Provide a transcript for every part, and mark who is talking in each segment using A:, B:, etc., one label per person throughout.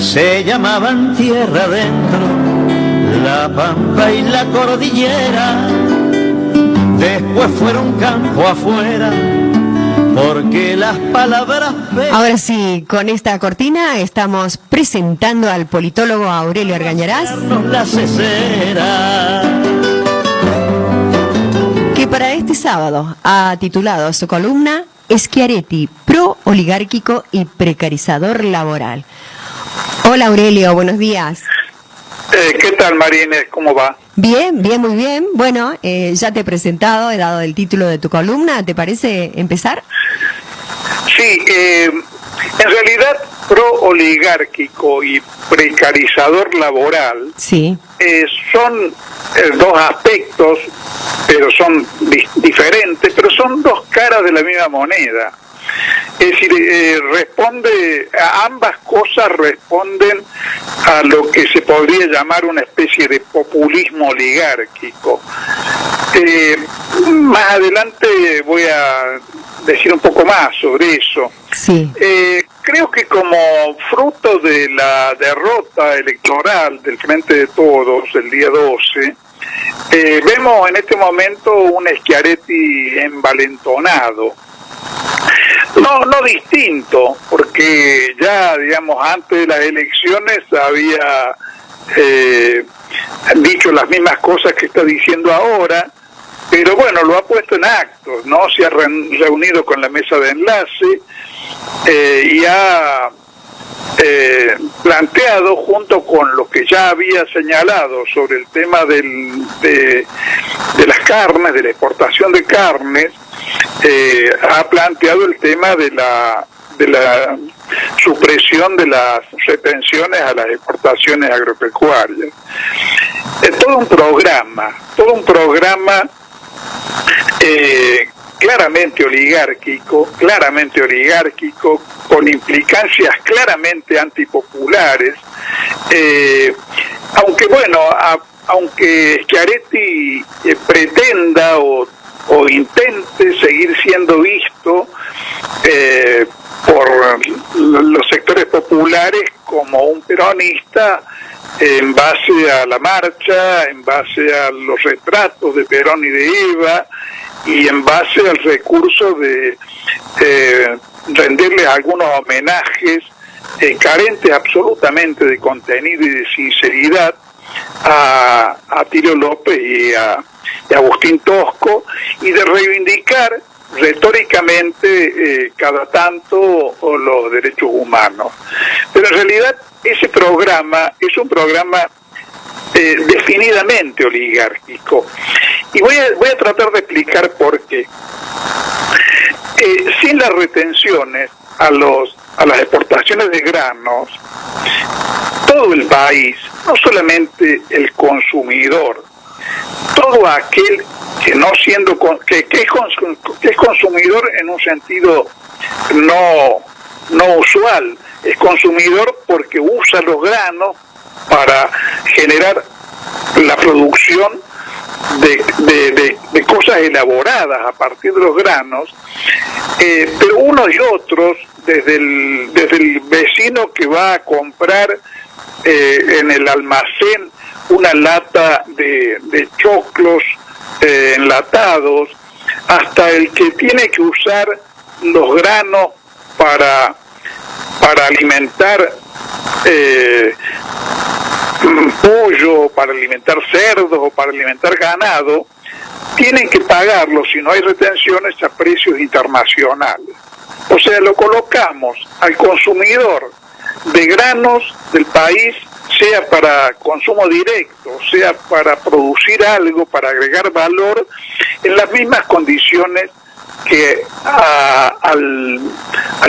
A: se llamaban tierra adentro, la pampa y la cordillera, después fueron campo afuera, porque las palabras...
B: Ahora sí, con esta cortina estamos presentando al politólogo Aurelio Argañarás,
A: la cesera,
B: que para este sábado ha titulado su columna Schiaretti, pro-oligárquico y precarizador laboral. Hola Aurelio, buenos días.
C: ¿Qué tal, Marínez? ¿Cómo va?
B: Bien, bien, muy bien. Bueno, ya te he presentado, he dado el título de tu columna. ¿Te parece empezar?
C: Sí, en realidad pro-oligárquico y precarizador laboral
B: sí.
C: Son dos aspectos, pero son diferentes, pero son dos caras de la misma moneda. Es decir, ambas cosas responden a lo que se podría llamar una especie de populismo oligárquico. Más adelante voy a decir un poco más sobre eso.
B: Sí.
C: Creo que como fruto de la derrota electoral del Frente de Todos el día 12, vemos en este momento un Schiaretti envalentonado. No distinto, porque ya, digamos, antes de las elecciones había dicho las mismas cosas que está diciendo ahora, pero bueno, lo ha puesto en actos, ¿no? Se ha reunido con la mesa de enlace y ha planteado, junto con lo que ya había señalado sobre el tema de las carnes, de la exportación de carnes, ha planteado el tema de la supresión de las retenciones a las exportaciones agropecuarias. Todo un programa claramente oligárquico, con implicancias claramente antipopulares, aunque Schiaretti pretenda o intente seguir siendo visto por los sectores populares como un peronista en base a la marcha, en base a los retratos de Perón y de Eva, y en base al recurso de rendirles algunos homenajes carentes absolutamente de contenido y de sinceridad a Atilio López y a Agustín Tosco, y de reivindicar retóricamente cada tanto los derechos humanos. Pero en realidad ese programa es un programa definidamente oligárquico, y voy a tratar de explicar por qué. Sin las retenciones a las exportaciones de granos, todo el país, no solamente el consumidor, todo aquel que no siendo que es consumidor en un sentido no usual, es consumidor porque usa los granos para generar la producción de cosas elaboradas a partir de los granos, pero unos y otros, desde el vecino que va a comprar en el almacén una lata de choclos enlatados, hasta el que tiene que usar los granos para alimentar pollo, para alimentar cerdos o para alimentar ganado, tienen que pagarlo, si no hay retenciones, a precios internacionales. O sea, lo colocamos al consumidor de granos del país, sea para consumo directo, sea para producir algo, para agregar valor, en las mismas condiciones que al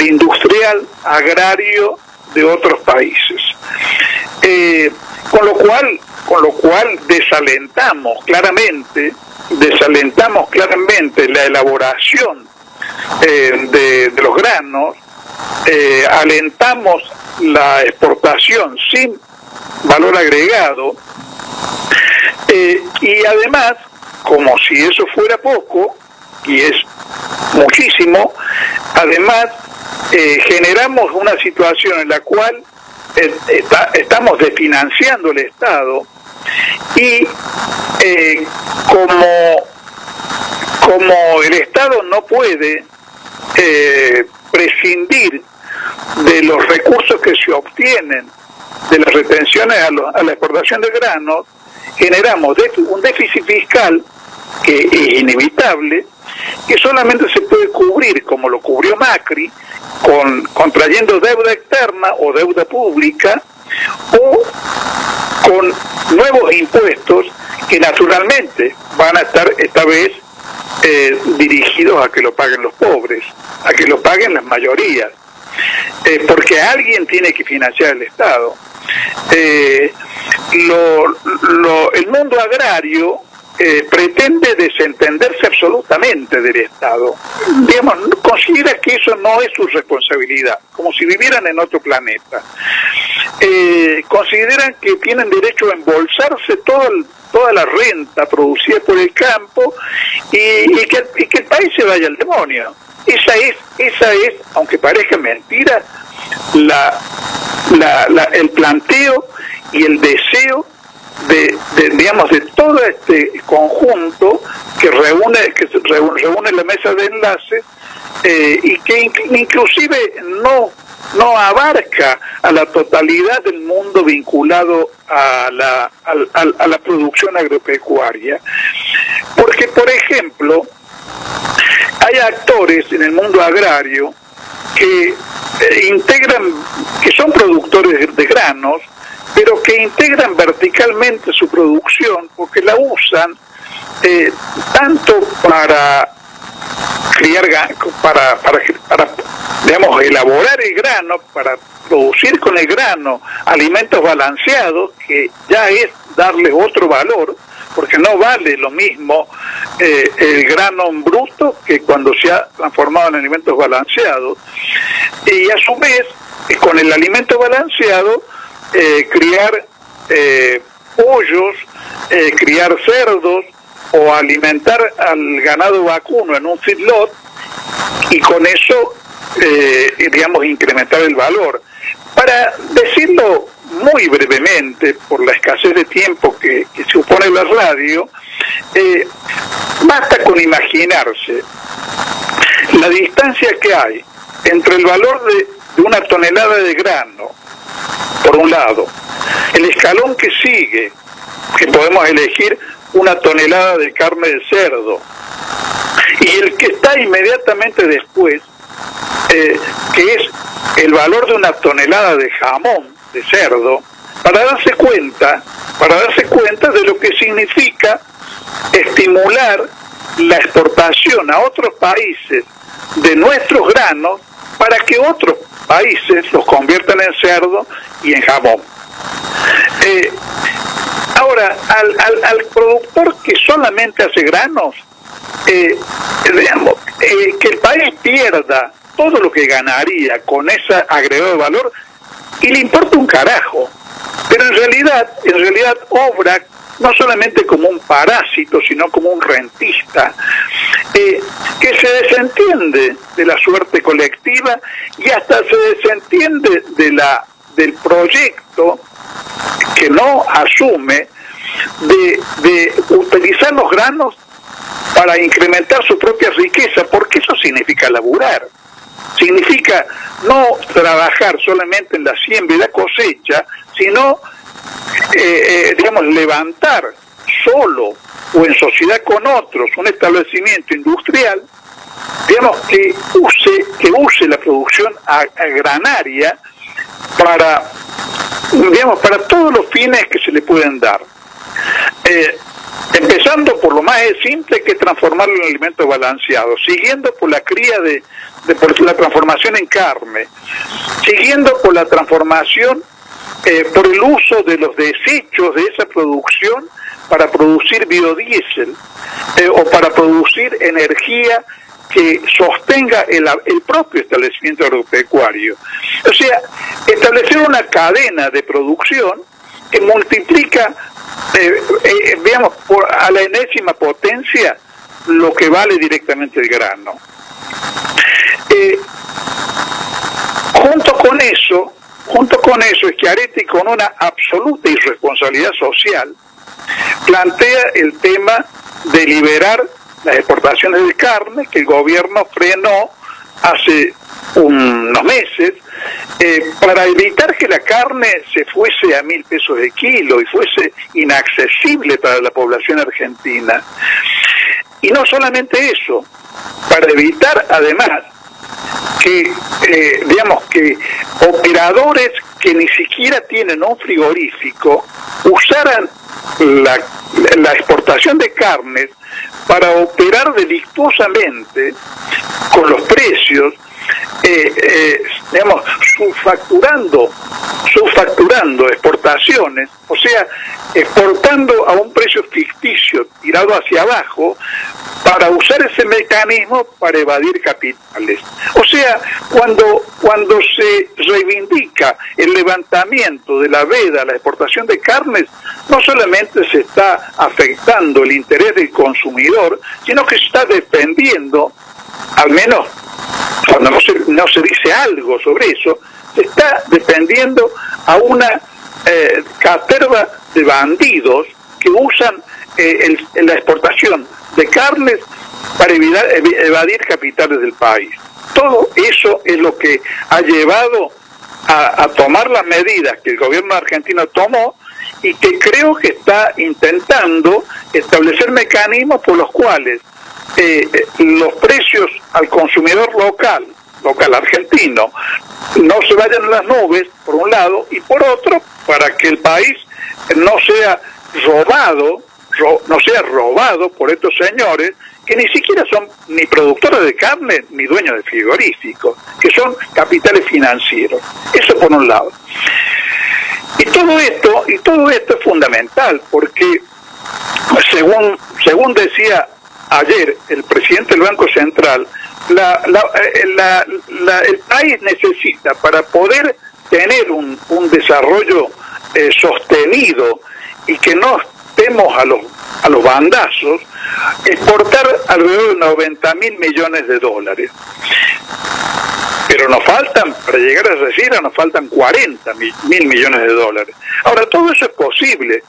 C: industrial agrario de otros países. Con lo cual desalentamos claramente la elaboración de los granos, alentamos la exportación sin valor agregado, y además, como si eso fuera poco, y es muchísimo, además generamos una situación en la cual estamos desfinanciando el Estado y como el Estado no puede prescindir de los recursos que se obtienen de las retenciones a la exportación de granos, generamos un déficit fiscal que es inevitable, que solamente se puede cubrir, como lo cubrió Macri, contrayendo deuda externa o deuda pública, o con nuevos impuestos que naturalmente van a estar esta vez dirigidos a que lo paguen los pobres, a que lo paguen las mayorías, porque alguien tiene que financiar el Estado. El mundo agrario pretende desentenderse absolutamente del Estado. Digamos, considera que eso no es su responsabilidad, como si vivieran en otro planeta. Consideran que tienen derecho a embolsarse toda la renta producida por el campo y que el país se vaya al demonio. Esa es, aunque parezca mentira, el planteo y el deseo de todo este conjunto que reúne la mesa de enlace y que inclusive no abarca a la totalidad del mundo vinculado a la producción agropecuaria. Porque, por ejemplo, hay actores en el mundo agrario que son productores de granos, pero que integran verticalmente su producción porque la usan tanto para criar, para digamos, elaborar el grano, para producir con el grano alimentos balanceados, que ya es darle otro valor, porque no vale lo mismo el grano en bruto que cuando se ha transformado en alimentos balanceados. Y a su vez, con el alimento balanceado, criar pollos, criar cerdos o alimentar al ganado vacuno en un feedlot y con eso, incrementar el valor. Para decirlo muy brevemente, por la escasez de tiempo que supone la radio, basta con imaginarse la distancia que hay entre el valor de una tonelada de grano, por un lado, el escalón que sigue, que podemos elegir una tonelada de carne de cerdo, y el que está inmediatamente después, que es el valor de una tonelada de jamón de cerdo, para darse cuenta de lo que significa estimular la exportación a otros países de nuestros granos para que otros países los conviertan en cerdo y en jamón. Ahora, al productor que solamente hace granos, que el país pierda todo lo que ganaría con ese agregado de valor y le importa un carajo, pero en realidad obra no solamente como un parásito, sino como un rentista, que se desentiende de la suerte colectiva y hasta se desentiende del proyecto que no asume de utilizar los granos para incrementar su propia riqueza, porque eso significa laburar. Significa no trabajar solamente en la siembra y la cosecha, sino, levantar solo o en sociedad con otros un establecimiento industrial, que use la producción agraria para todos los fines que se le pueden dar. Empezando por lo más simple, que es transformarlo en alimentos balanceados, siguiendo por la cría por la transformación en carne, siguiendo por la transformación, por el uso de los desechos de esa producción para producir biodiesel, o para producir energía que sostenga el propio establecimiento agropecuario. O sea, establecer una cadena de producción que multiplica, a la enésima potencia lo que vale directamente el grano. Junto con eso, junto con eso, Schiaretti, con una absoluta irresponsabilidad social, plantea el tema de liberar las exportaciones de carne que el gobierno frenó hace unos meses, para evitar que la carne se fuese a 1.000 pesos de kilo y fuese inaccesible para la población argentina. Y no solamente eso, para evitar además que, que operadores que ni siquiera tienen un frigorífico usaran la exportación de carnes para operar delictuosamente con los precios, subfacturando exportaciones, o sea, exportando a un precio ficticio tirado hacia abajo para usar ese mecanismo para evadir capitales. O sea, cuando se reivindica el levantamiento de la veda a la exportación de carnes, no solamente se está afectando el interés del consumidor, sino que se está defendiendo, al menos cuando no se dice algo sobre eso, se está defendiendo a una caterva de bandidos que usan la exportación de carnes para evadir capitales del país. Todo eso es lo que ha llevado a tomar las medidas que el gobierno argentino tomó y que creo que está intentando establecer mecanismos por los cuales los precios al consumidor local argentino, no se vayan a las nubes, por un lado, y por otro, para que el país no sea robado por estos señores que ni siquiera son ni productores de carne ni dueños de frigoríficos, que son capitales financieros. Eso por un lado. Y todo esto es fundamental, porque según decía ayer el presidente del Banco Central, el país necesita, para poder tener un desarrollo sostenido y que no estemos a los bandazos, exportar alrededor de 90.000 millones de dólares. Pero nos faltan, para llegar a esa cifra, nos faltan 40.000 millones de dólares. Ahora, todo eso es posible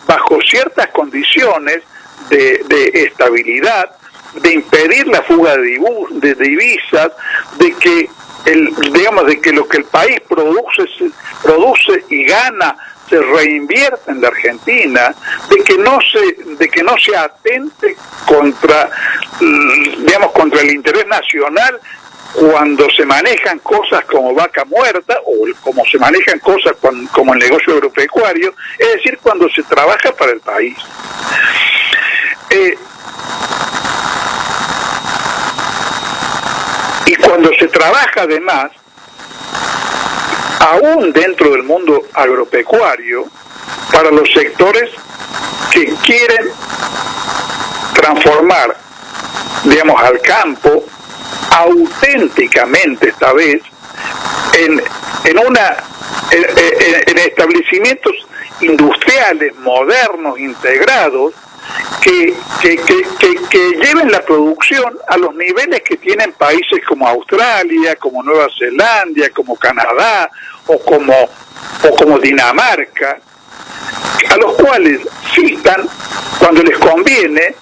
C: bajo ciertas condiciones de estabilidad, de impedir la fuga de divisas, de que lo que el país produce y gana se reinvierte en la Argentina, de que no se atente contra el interés nacional cuando se manejan cosas como vaca muerta o como se manejan cosas como el negocio agropecuario, es decir, cuando se trabaja para el país. Y cuando se trabaja además, aún dentro del mundo agropecuario, para los sectores que quieren transformar, al campo, auténticamente esta vez, en establecimientos industriales, modernos, integrados, que lleven la producción a los niveles que tienen países como Australia, como Nueva Zelanda, como Canadá o como Dinamarca, a los cuales citan cuando les conviene,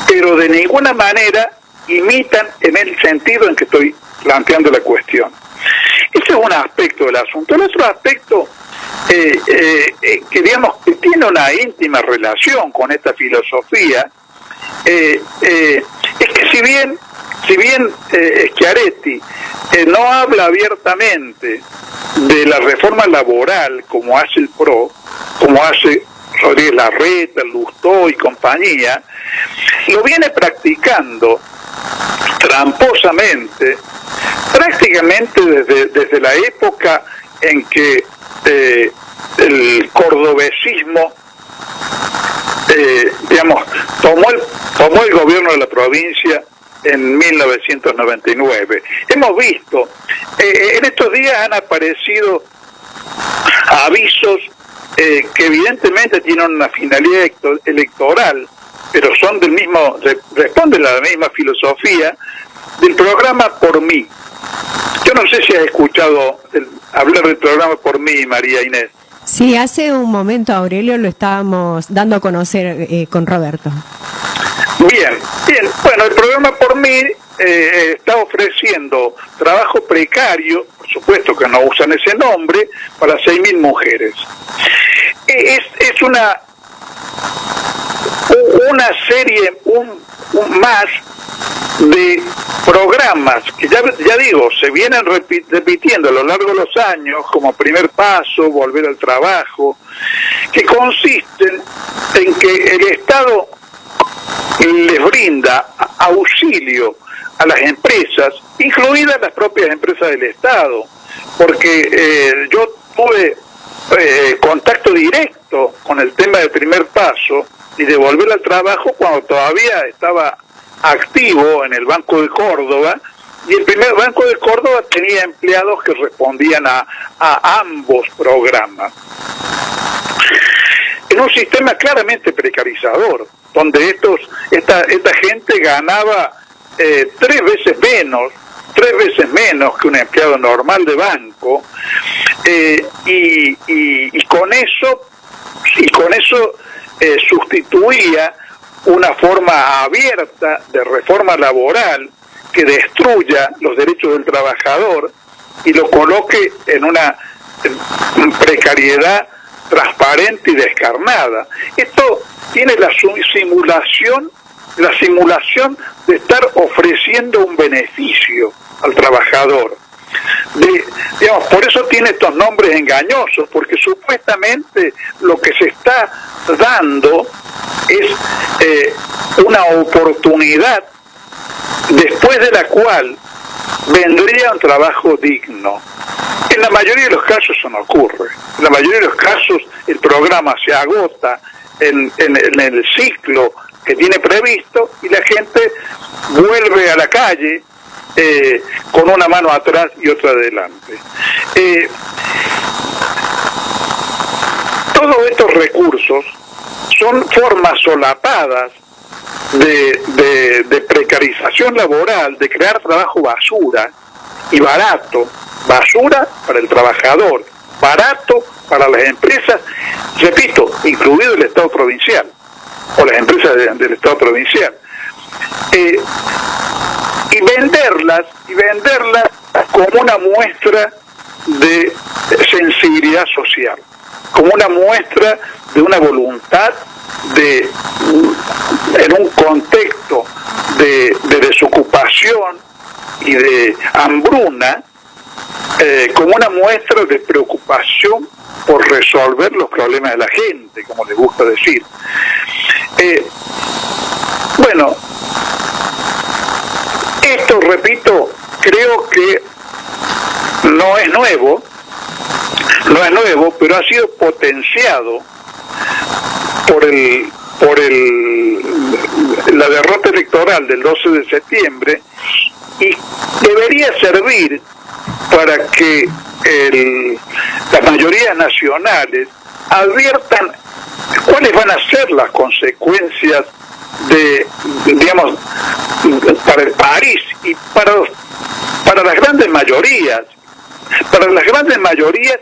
C: pero de ninguna manera imitan en el sentido en que estoy planteando la cuestión. Ese es un aspecto del asunto. El otro aspecto que tiene una íntima relación con esta filosofía es que si bien Schiaretti no habla abiertamente de la reforma laboral como hace el PRO, como hace Rodríguez Larreta, Lustó y compañía, lo viene practicando tramposamente prácticamente desde la época en que el cordobesismo tomó el gobierno de la provincia en 1999. Hemos visto, en estos días han aparecido avisos que evidentemente tienen una finalidad electoral, pero responden a la misma filosofía del programa Por Mí. Yo no sé si has escuchado hablar del programa Por Mí, María Inés.
B: Sí, hace un momento, Aurelio, lo estábamos dando a conocer con Roberto.
C: Bien. Bueno, el programa Por Mí está ofreciendo trabajo precario, por supuesto que no usan ese nombre, para 6.000 mujeres. Es una serie, un más de programas que ya digo, se vienen repitiendo a lo largo de los años, como Primer Paso, Volver al Trabajo, que consisten en que el Estado les brinda auxilio a las empresas, incluidas las propias empresas del Estado, porque yo tuve contacto directo con el tema de Primer Paso y de Volver al Trabajo cuando todavía estaba activo en el Banco de Córdoba, y el primer Banco de Córdoba tenía empleados que respondían a ambos programas. En un sistema claramente precarizador, donde esta gente ganaba 3 veces menos que un empleado normal de banco, y con eso sustituía una forma abierta de reforma laboral que destruya los derechos del trabajador y lo coloque en una precariedad transparente y descarnada. Esto tiene la simulación de estar ofreciendo un beneficio al trabajador. Por eso tiene estos nombres engañosos, porque supuestamente lo que se está dando es una oportunidad después de la cual vendría un trabajo digno. En la mayoría de los casos eso no ocurre. En la mayoría de los casos el programa se agota en el ciclo que tiene previsto y la gente vuelve a la calle con una mano atrás y otra adelante. Todos estos recursos son formas solapadas de precarización laboral, de crear trabajo basura y barato. Basura para el trabajador, barato para las empresas, repito, incluido el Estado provincial o las empresas del Estado provincial. Y venderlas como una muestra de sensibilidad social, como una muestra de una voluntad en un contexto de desocupación y de hambruna, como una muestra de preocupación por resolver los problemas de la gente, como les gusta decir. Bueno, esto, repito, creo que no es nuevo, pero ha sido potenciado por la derrota electoral del 12 de septiembre y debería servir para que las mayorías nacionales adviertan cuáles van a ser las consecuencias para el país y para las grandes mayorías. Para las grandes mayorías,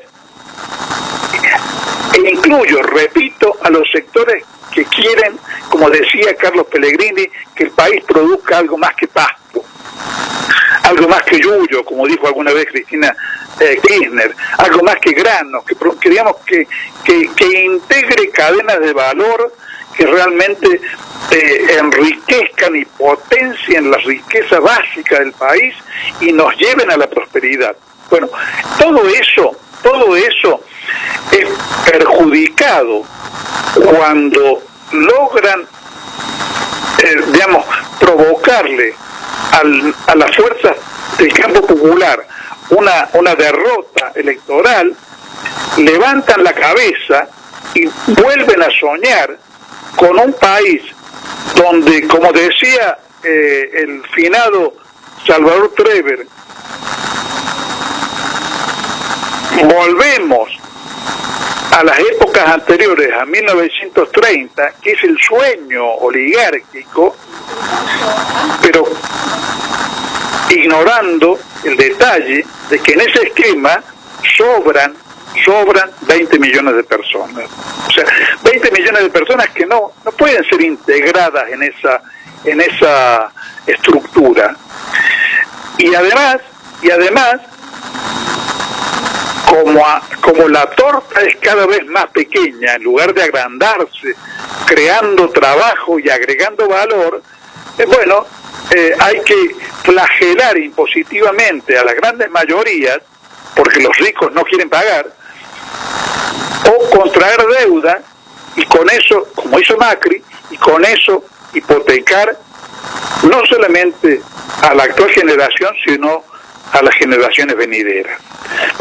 C: e incluyo, repito, a los sectores que quieren, como decía Carlos Pellegrini, que el país produzca algo más que pasto, algo más que yuyo, como dijo alguna vez Cristina Kirchner, algo más que granos, que integre cadenas de valor que realmente enriquezcan y potencien la riqueza básica del país y nos lleven a la prosperidad. Bueno, todo eso es perjudicado cuando logran, provocarle a las fuerzas del campo popular una derrota electoral, levantan la cabeza y vuelven a soñar con un país donde, como decía el finado Salvador Trever, volvemos a las épocas anteriores a 1930, que es el sueño oligárquico, pero ignorando el detalle de que en ese esquema sobran 20 millones de personas. O sea, 20 millones de personas que no pueden ser integradas en esa estructura. Y además, como la torta es cada vez más pequeña, en lugar de agrandarse, creando trabajo y agregando valor, hay que flagelar impositivamente a las grandes mayorías, porque los ricos no quieren pagar, o contraer deuda, y con eso, como hizo Macri, y con eso hipotecar no solamente a la actual generación, sino a las generaciones venideras. Bueno,